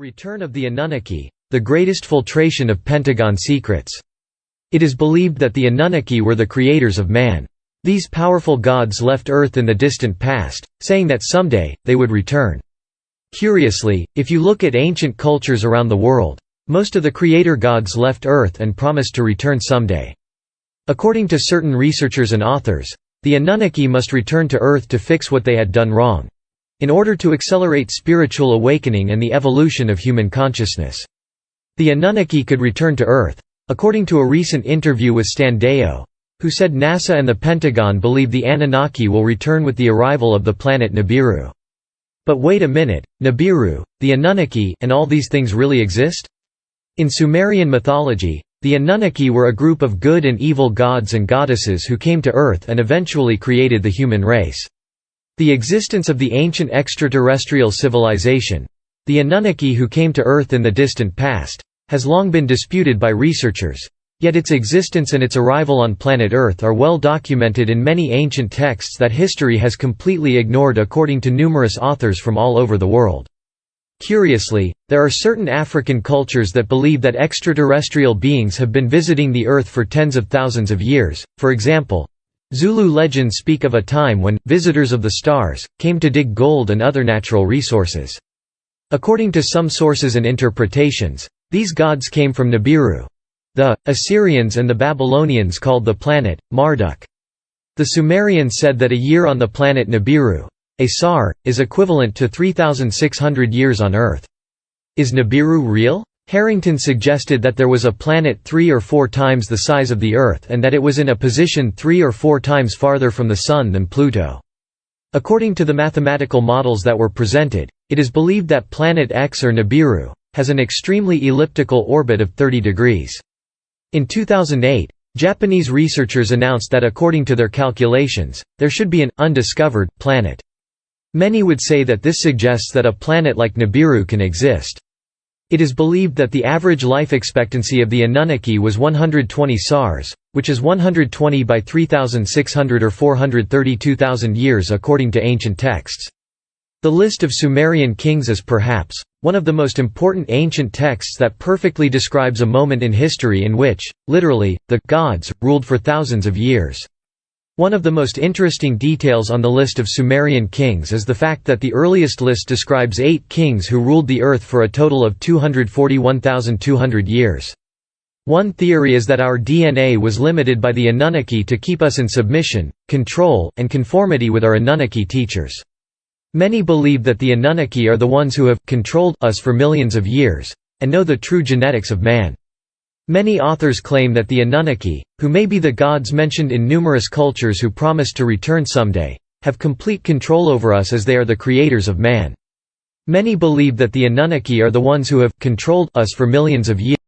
return of the Annunnaki, the greatest filtration of Pentagon secrets. It is believed that the Annunnaki were the creators of man. These powerful gods left Earth in the distant past, saying that someday, they would return. Curiously, if you look at ancient cultures around the world, most of the creator gods left Earth and promised to return someday. According to certain researchers and authors, the Annunnaki must return to Earth to fix what they had done wrong, in order to accelerate spiritual awakening and the evolution of human consciousness. The Annunnaki could return to Earth, according to a recent interview with Stan Deyo, who said NASA and the Pentagon believe the Anunnaki will return with the arrival of the planet Nibiru. But wait a minute, Nibiru, the Anunnaki, and all these things really exist? In Sumerian mythology, the Anunnaki were a group of good and evil gods and goddesses who came to Earth and eventually created the human race. The existence of the ancient extraterrestrial civilization, the Anunnaki who came to Earth in the distant past, has long been disputed by researchers, yet its existence and its arrival on planet Earth are well documented in many ancient texts that history has completely ignored according to numerous authors from all over the world. Curiously, there are certain African cultures that believe that extraterrestrial beings have been visiting the Earth for tens of thousands of years. For example, Zulu legends speak of a time when visitors of the stars came to dig gold and other natural resources. According to some sources and interpretations, these gods came from Nibiru. The Assyrians and the Babylonians called the planet Marduk. The Sumerians said that a year on the planet Nibiru, a sar, is equivalent to 3,600 years on Earth. Is Nibiru real? Harrington suggested that there was a planet 3 or 4 times the size of the Earth and that it was in a position 3 or 4 times farther from the Sun than Pluto. According to the mathematical models that were presented, it is believed that planet X or Nibiru has an extremely elliptical orbit of 30 degrees. In 2008, Japanese researchers announced that according to their calculations, there should be an undiscovered planet. Many would say that this suggests that a planet like Nibiru can exist. It is believed that the average life expectancy of the Anunnaki was 120 SARS, which is 120 by 3,600 or 432,000 years according to ancient texts. The list of Sumerian kings is perhaps one of the most important ancient texts that perfectly describes a moment in history in which, literally, the gods ruled for thousands of years. One of the most interesting details on the list of Sumerian kings is the fact that the earliest list describes 8 kings who ruled the earth for a total of 241,200 years. One theory is that our DNA was limited by the Anunnaki to keep us in submission, control, and conformity with our Anunnaki teachers. Many believe that the Anunnaki are the ones who have controlled us for millions of years, and know the true genetics of man. Many authors claim that the Anunnaki, who may be the gods mentioned in numerous cultures who promise to return someday, have complete control over us as they are the creators of man. Many believe that the Anunnaki are the ones who have controlled us for millions of years.